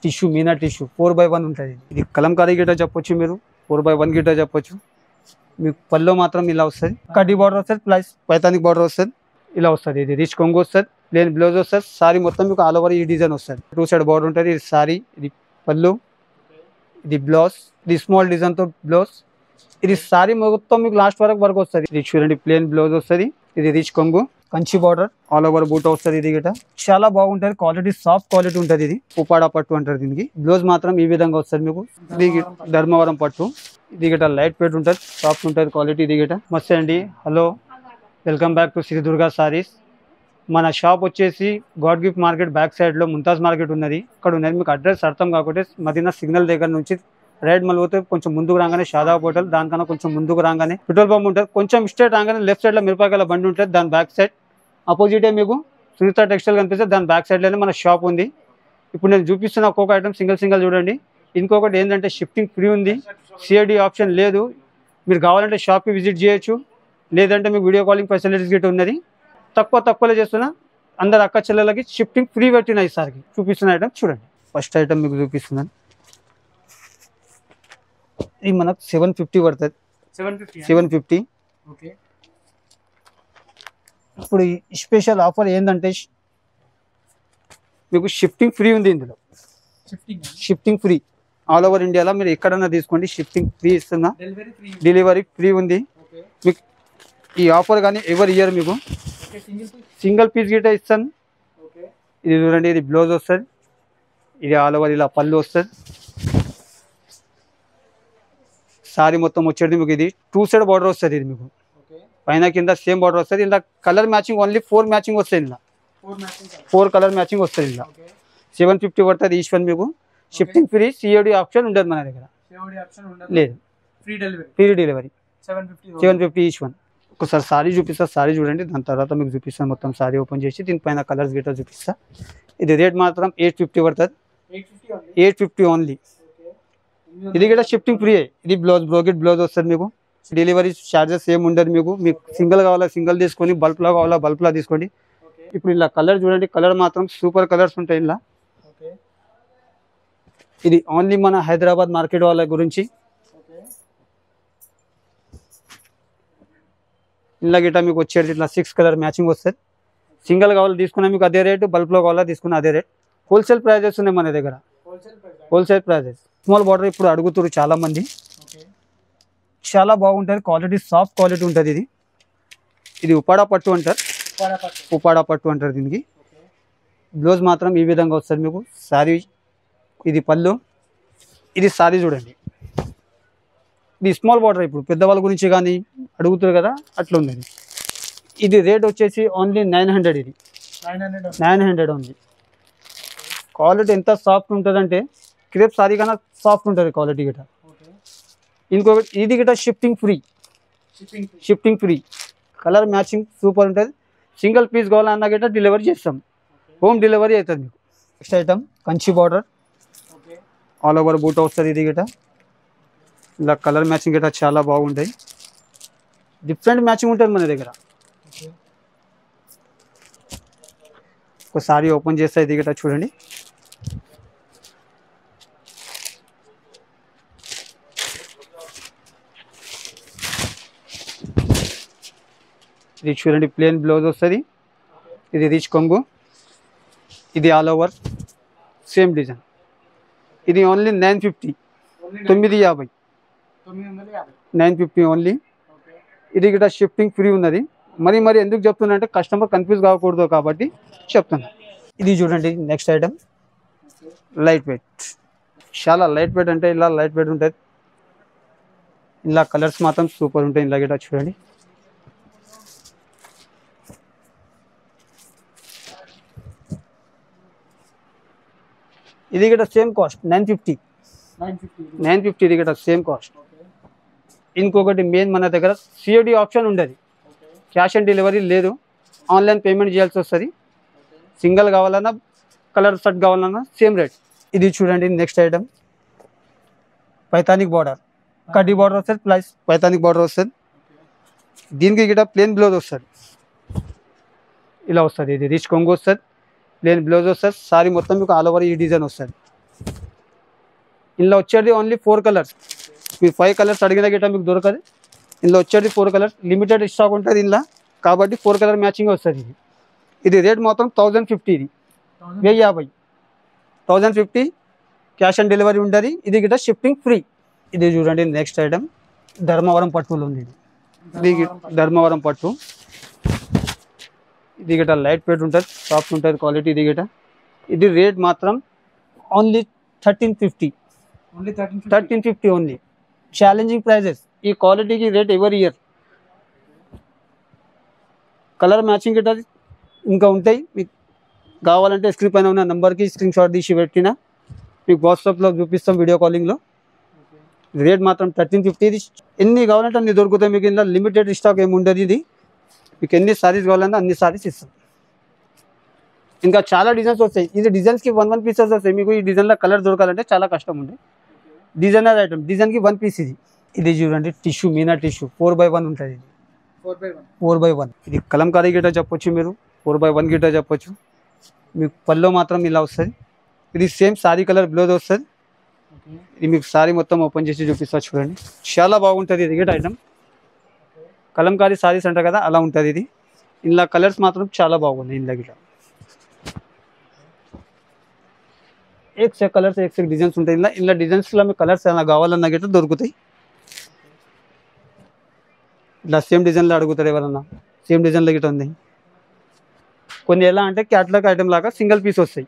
Tissue Meena tissue 4x1 ఉంటుంది. ఇది కలంకారీ గిట్ట చెప్పొచ్చు, మీరు 4x1 గిట్ట చెప్పొచ్చు. మీకు పల్లో మాత్రం ఇలా వస్తుంది, కడ్డీ బార్డర్ వస్తుంది, ప్లస్ పైతానిక్ బార్డర్ వస్తుంది. ఇలా వస్తుంది. ఇది రిచ్ కొంగు వస్తుంది, ప్లేన్ బ్లౌజ్ వస్తుంది. సారీ మొత్తం మీకు ఆల్ ఓవర్ ఈ డిజైన్ వస్తుంది. 2 సైడ్ బార్డర్ ఉంటుంది. ఇది సారీ, ఇది పళ్ళు, ఇది బ్లౌజ్, ఇది స్మాల్ డిజైన్ తో బ్లౌజ్. ఇది సారీ మొత్తం మీకు లాస్ట్ వరకు వస్తుంది. ఇది చూడండి, ప్లేన్ బ్లౌజ్ వస్తుంది. ఇది రిచ్ కొంగు, కంచి బార్డర్, ఆల్ ఓవర్ బూట వస్తుంది. ఇది గిట చాలా బాగుంటుంది. క్వాలిటీ సాఫ్ట్ క్వాలిటీ ఉంటుంది. ఇది ఉపాడా పట్టు అంటారు దీనికి. బ్లౌజ్ మాత్రం ఈ విధంగా వస్తుంది మీకు. ఇది ధర్మవరం పట్టు. ఇది గిట లైట్ వెయిట్ ఉంటుంది, సాఫ్ట్ ఉంటుంది క్వాలిటీ. ఇది గిట మస్తు అండి. Hello, welcome back to Shri Durga sarees. మన షాప్ వచ్చేసి god gift market back side లో ముంతాజ్ మార్కెట్ ఉన్నది. ఇక్కడ ఉన్నది. మీకు అడ్రస్ అర్థం కాకపోతే మదీనా సిగ్నల్ దగ్గర నుంచి రైట్ మళ్ళీ పోతే కొంచెం ముందుకు రాగానే షాదాబ్ హోటల్, దానికన్నా కొంచెం ముందుకు రాగానే పెట్రోల్ పంప్ ఉంటుంది. కొంచెం స్ట్రేట్ రాగానే లెఫ్ట్ సైడ్ లో మిరపకాయల బండి ఉంటుంది. దాని బ్యాక్ సైడ్ అపోజిటే మీకు సునీత టెక్స్టైల్ కనిపిస్తుంది. దాని బ్యాక్ సైడ్ లోనే మన షాప్ ఉంది. ఇప్పుడు నేను చూపిస్తున్న ఒక్కొక్క ఐటమ్ సింగిల్ చూడండి. ఇంకొకటి ఏంటంటే షిఫ్టింగ్ ఫ్రీ ఉంది, సిఐడి ఆప్షన్ లేదు. మీరు కావాలంటే షాప్కి విజిట్ చేయొచ్చు, లేదంటే మీకు వీడియో కాలింగ్ ఫెసిలిటీస్ గిట్ట ఉన్నది. తక్కువలో చేస్తున్నా. అందరు అక్క చెల్లెలకి షిఫ్టింగ్ ఫ్రీ పెట్టిన ఈసారికి చూపిస్తున్న ఐటమ్ చూడండి. ఫస్ట్ ఐటమ్ మీకు చూపిస్తున్నాను. ఇది మనకు 750 పడుతుంది. 750. ఇప్పుడు ఈ స్పెషల్ ఆఫర్ ఏంటంటే మీకు షిఫ్టింగ్ ఫ్రీ ఉంది. ఇందులో షిఫ్టింగ్ ఫ్రీ ఆల్ ఓవర్ ఇండియాలో మీరు ఎక్కడన్నా తీసుకోండి, షిఫ్టింగ్ ఫ్రీ ఇస్తున్నా. డెలివరీ ఫ్రీ ఉంది మీకు. ఈ ఆఫర్ కానీ ఎవరి ఇయర్ మీకు సింగిల్ పీస్ గిట్ట ఇస్తాను. ఇది చూడండి, ఇది బ్లౌజ్ వస్తుంది. ఇది ఆల్ ఓవర్ ఇలా పళ్ళు వస్తుంది. సారీ మొత్తం వచ్చేది మీకు. ఇది 2 సైడ్ బార్డర్ వస్తుంది. ఇది మీకు పైన కింద సేమ్ బార్డర్ వస్తుంది. ఇలా కలర్ మ్యాచింగ్ ఓన్లీ 4 మ్యాచింగ్ వస్తుంది. ఇలా 4 కలర్ మ్యాచింగ్ వస్తుంది. ఇలా 750 పడుతుంది ఈచ్ వన్ మీకు. షిఫ్టింగ్ ఫ్రీ, సిఓడి ఆప్షన్ ఉండదు మన దగ్గర, లేదు. Free delivery 750 each one. ఒకసారి సారీ చూపిస్తా, సారీ చూడండి. దాని తర్వాత మీకు చూపిస్తాను మొత్తం సారీ ఓపెన్ చేసి దీనిపైన కలర్స్ గిట్ట చూపిస్తా. ఇది రేట్ మాత్రం 850 పడుతుంది. 850 ఓన్లీ. ఇది కూడా షిఫ్టింగ్ ఫ్రీ. ఇది బ్లౌజ్, బ్రోకెట్ బ్లౌజ్ వస్తుంది మీకు. డెలివరీ ఛార్జెస్ ఏమి ఉండదు మీకు. మీకు సింగిల్ కావాలా సింగిల్ తీసుకొని, బల్క్లో కావాలా బల్క్లో తీసుకోండి. ఇప్పుడు ఇలా కలర్ చూడండి, కలర్ మాత్రం సూపర్ కలర్స్ ఉంటాయి ఇలా. ఇది ఓన్లీ మన హైదరాబాద్ మార్కెట్ వాళ్ళ గురించి. ఇలా గిట్ట మీకు వచ్చేది ఇట్లా 6 కలర్ మ్యాచింగ్ వస్తుంది. సింగిల్ కావాలి తీసుకున్నా మీకు అదే రేటు, బల్క్లో కావాలా తీసుకున్న అదే రేట్. హోల్సేల్ ప్రైజెస్ ఉన్నాయి మన దగ్గర, హోల్సేల్ ప్రైజెస్. స్మాల్ బార్డర్ ఇప్పుడు అడుగుతారు చాలా మంది. చాలా బాగుంటుంది, క్వాలిటీ సాఫ్ట్ క్వాలిటీ ఉంటుంది. ఇది ఉపాడా పట్టు అంటారు, ఉపాడా పట్టు అంటారు దీనికి. బ్లౌజ్ మాత్రం ఈ విధంగా వస్తుంది మీకు. సారీ, ఇది పళ్ళు, ఇది సారీ చూడండి. ఇది స్మాల్ బార్డర్. ఇప్పుడు పెద్దవాళ్ళ గురించి కానీ అడుగుతారు కదా, అట్లా ఉంది. ఇది రేట్ వచ్చేసి ఓన్లీ 900. ఇది 900 ఉంది. క్వాలిటీ ఎంత సాఫ్ట్ ఉంటుందంటే క్రేప్ సారీ కన్నా సాఫ్ట్ ఉంటుంది క్వాలిటీ గిట. ఇంకొకటి ఇది గిట shifting free, shifting free. Colour matching super ఉంటుంది. సింగిల్ పీస్ కావాలన్నా గిట డెలివరీ చేస్తాం, హోమ్ డెలివరీ అవుతుంది మీకు. Next item Kanchi border, all over బూట వస్తుంది. ఇది గిట ఇలా కలర్ మ్యాచింగ్ గిట చాలా బాగుంటాయి. డిఫరెంట్ మ్యాచింగ్ ఉంటుంది మన దగ్గర. ఒకసారి ఓపెన్ చేస్తే ఇది గిట చూడండి. ఇది చూడండి, ప్లేన్ బ్లౌజ్ వస్తుంది. ఇది రిచ్ కొంగు, ఇది ఆల్ ఓవర్ సేమ్ డిజైన్. ఇది ఓన్లీ 950, 950, 950 ఓన్లీ. ఇది గిట షిఫ్టింగ్ ఫ్రీ ఉన్నది. మరి ఎందుకు చెప్తున్నా అంటే కస్టమర్ కన్ఫ్యూజ్ కాకూడదు కాబట్టి చెప్తున్నా. ఇది చూడండి నెక్స్ట్ ఐటమ్, లైట్ వెయిట్. చాలా లైట్ వెయిట్ అంటే ఇలా లైట్ వెయిట్ ఉంటుంది. ఇలా కలర్స్ మాత్రం సూపర్ ఉంటాయి. ఇలా గిట చూడండి. ఇది గిట సేమ్ కాస్ట్ 950. ఇది గిట సేమ్ కాస్ట్. ఇంకొకటి మెయిన్ మన దగ్గర సిఓడి ఆప్షన్ ఉండదు, క్యాష్ ఆన్ డెలివరీ లేదు. ఆన్లైన్ పేమెంట్ చేయాల్సి వస్తుంది. సింగిల్ కావాలన్నా కలర్ సెట్ కావాలన్నా సేమ్ రేట్. ఇది చూడండి నెక్స్ట్ ఐటమ్, పైతానిక్ బార్డర్, కడ్డీ బార్డర్ వస్తుంది ప్లస్ పైతానిక్ బార్డర్ వస్తుంది. దీనికి గిట ప్లేన్ బ్లౌజ్ వస్తుంది. ఇలా వస్తుంది. ఇది రిచ్ కొంగు వస్తుంది, ప్లేన్ బ్లౌజ్ వస్తుంది. సారీ మొత్తం మీకు ఆల్ ఓవర్ ఈ డిజైన్ వస్తుంది. ఇందులో వచ్చేది ఓన్లీ 4 కలర్స్. మీరు 5 కలర్స్ అడిగిన గిట్ట మీకు దొరకదు. ఇందులో వచ్చేది 4 కలర్స్, లిమిటెడ్ స్టాక్ ఉంటుంది ఇందులో కాబట్టి 4 కలర్ మ్యాచింగ్ వస్తుంది. ఇది రేట్ మాత్రం 1050. ఇది 1050, 1050 క్యాష్ ఆన్ డెలివరీ ఉంటుంది. ఇది గిట్ట షిఫ్టింగ్ ఫ్రీ. ఇది చూడండి నెక్స్ట్ ఐటమ్ ధర్మవరం పట్టులో ఉంది. ఇది ధర్మవరం పట్టు. ఇది గిట్ట లైట్ వెయిట్ ఉంటుంది, సాఫ్ట్ ఉంటుంది క్వాలిటీ. ఇది గిట్ట ఇది రేట్ మాత్రం ఓన్లీ 1350. 1350 ఓన్లీ. Challenging prices. ఈ క్వాలిటీకి రేట్ ఎవరి ఇయర్. కలర్ మ్యాచింగ్ గిట్ట ఇంకా ఉంటాయి. మీకు కావాలంటే స్క్రీన్ పైన ఉన్న నెంబర్కి స్క్రీన్ షాట్ తీసి పెట్టినా మీకు వాట్సాప్లో చూపిస్తాం వీడియో కాలింగ్లో. రేట్ మాత్రం 1350. ఇది ఎన్ని కావాలంటే అన్ని దొరుకుతాయి మీకు. ఇందులో లిమిటెడ్ స్టాక్ ఏమి ఉండదు. ఇది మీకు ఎన్ని సారీస్ కావాలంటే అన్ని సారీస్ ఇస్తాం. ఇంకా చాలా డిజైన్స్ వస్తాయి. ఇది డిజైన్స్కి 1 పీసెస్ వస్తాయి. మీకు ఈ డిజైన్లో కలర్ దొరకాలంటే చాలా కష్టం ఉంది. డిజైనర్ ఐటమ్, డిజైన్కి 1 పీస్. ఇది చూడండి టిష్యూ, మీనా టిష్యూ 4x1 ఉంటుంది. ఇది 4x1. ఇది కలంకారీ గిట్ట చెప్పొచ్చు, మీరు 4x1 గిట్ట చెప్పొచ్చు. మీకు పల్లో మాత్రం ఇలా వస్తుంది. ఇది సేమ్ సారీ కలర్ బ్లౌజ్ వస్తుంది. ఇది మీకు సారీ మొత్తం ఓపెన్ చేసి చూపిస్తా చూడండి. చాలా బాగుంటుంది ఇది గిట్ట ఐటమ్. కలంకారీ సారీస్ అంటారు కదా అలా ఉంటుంది ఇది. ఇందులో కలర్స్ మాత్రం చాలా బాగున్నాయి. ఇందులో గిట్ట एक से कलर्स एक से डिजाइन्स ఉంటాయి. ఇందులో డిజైన్స్లో మీకు కలర్స్ ఏమైనా కావాలన్నా గిట్ట దొరుకుతాయి. ఇలా సేమ్ డిజైన్లో అడుగుతారు ఎవరన్నా. సేమ్ డిజైన్లో గిట్ట ఉంది. కొన్ని ఎలా అంటే క్యాట్లాగ్ ఐటమ్ లాగా సింగిల్ పీస్ వస్తాయి.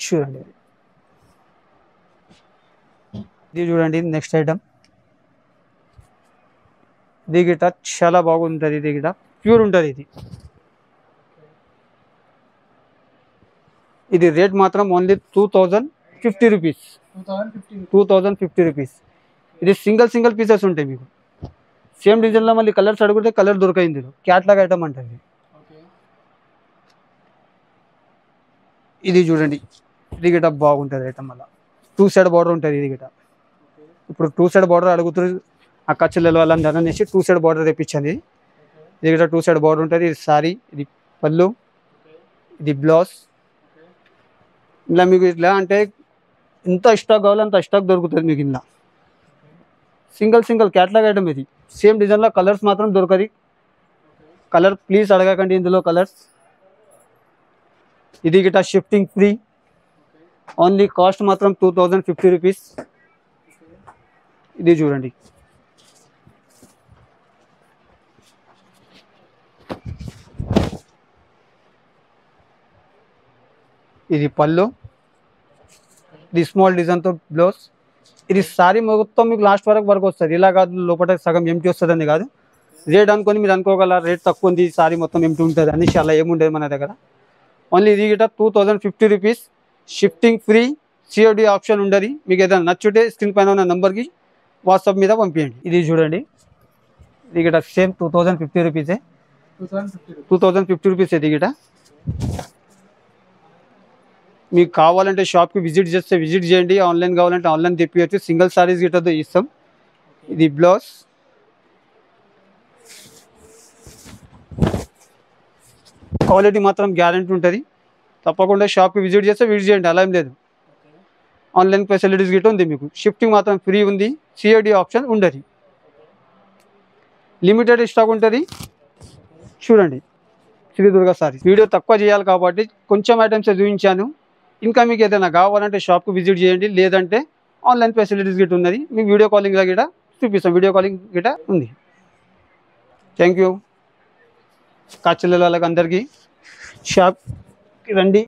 చూడండి ఇది చూడండి నెక్స్ట్ ఐటమ్. ఇది గిట్ట చాలా బాగుంటుంది. ఇది గిట్ట ప్యూర్ ఉంటుంది. ఇది రేట్ మాత్రం ఓన్లీ 2050 రూపీస్. 2050 రూపీస్. ఇది సింగిల్ పీసెస్ ఉంటాయి మీకు. సేమ్ డిజైన్లో మళ్ళీ కలర్స్ అడిగితే కలర్ దొరకైంది. ఇందులో క్యాట్లాగ్ ఐటమ్ అంటుంది. ఇది చూడండి ఇది గిట్ట బాగుంటుంది ఐటమ్. అలా 2 సైడ్ బార్డర్ ఉంటుంది. ఇది గిట్ట ఇప్పుడు 2 సైడ్ బార్డర్ అడుగుతారు ఆ కచ్చలు వాళ్ళందరూ అనేసి 2 సైడ్ బార్డర్ తెప్పించండి. ఇది గిట్ట 2 సైడ్ బార్డర్ ఉంటుంది. ఇది సారీ, ఇది పళ్ళు, ఇది బ్లౌజ్. ఇలా మీకు ఇట్లా అంటే ఎంత స్టాక్ కావాలో అంత స్టాక్ దొరుకుతుంది మీకు. ఇలా సింగిల్ క్యాట్లాగ్ ఐటమ్. ఇది సేమ్ డిజైన్లో కలర్స్ మాత్రం దొరకదు. కలర్ ప్లీజ్ అడగకండి ఇందులో కలర్స్. ఇది గిట్ట షిఫ్టింగ్ ఫ్రీ. ఓన్లీ కాస్ట్ మాత్రం 2050 రూపీస్. ఇది చూడండి ఇది పళ్ళు, ఇది స్మాల్ డిజైన్తో బ్లౌజ్. ఇది సారీ మొత్తం మీకు లాస్ట్ వరకు వస్తుంది. ఇలా కాదు లోపల సగం ఎంటీ వస్తుంది అని కాదు. రేట్ అనుకొని మీరు అనుకోగల రేట్ తక్కువ ఉంది సారీ మొత్తం ఎంటీ ఉంటుంది అనేసి అలా ఏముండదు మన దగ్గర. ఓన్లీ ఇది గిట్ట 2050 rupees. Shifting free, COD option ఉండదు. మీకు ఏదైనా నచ్చుంటే స్క్రీన్ పైన ఉన్న నెంబర్కి వాట్సాప్ మీద పంపించండి. ఇది చూడండి ఇది గిట్ట సేమ్ 2050 రూపీసే. 2050 రూపీస్ ఇది గిట్ట. మీకు కావాలంటే షాప్కి విజిట్ చేయండి. ఆన్లైన్ కావాలంటే ఆన్లైన్ తెప్పియచ్చు. సింగిల్ సారీస్ గిట్ట ఇస్తాం. ఇది బ్లౌజ్. క్వాలిటీ మాత్రం గ్యారెంటీ ఉంటుంది. తప్పకుండా షాప్కి విజిట్ చేయండి. అలా ఏం లేదు. ఆన్లైన్ ఫెసిలిటీస్ గిట్ట ఉంది మీకు. షిఫ్టింగ్ మాత్రం ఫ్రీ ఉంది. సిఓడి ఆప్షన్ ఉండదు. లిమిటెడ్ స్టాక్ ఉంటుంది. చూడండి శ్రీ దుర్గా సారీస్. వీడియో తక్కువ చేయాలి కాబట్టి కొంచెం ఐటమ్స్ చూపించాను. ఇంకా మీకు ఏదైనా కావాలంటే షాప్కి విజిట్ చేయండి. లేదంటే ఆన్లైన్ ఫెసిలిటీస్ గిట్ట ఉన్నది. మీకు వీడియో కాలింగ్లో గిట్ట చూపిస్తాం. వీడియో కాలింగ్ గిట్ట ఉంది. Thank you. కాచల వాళ్ళకి అందరికీ షాప్కి రండి.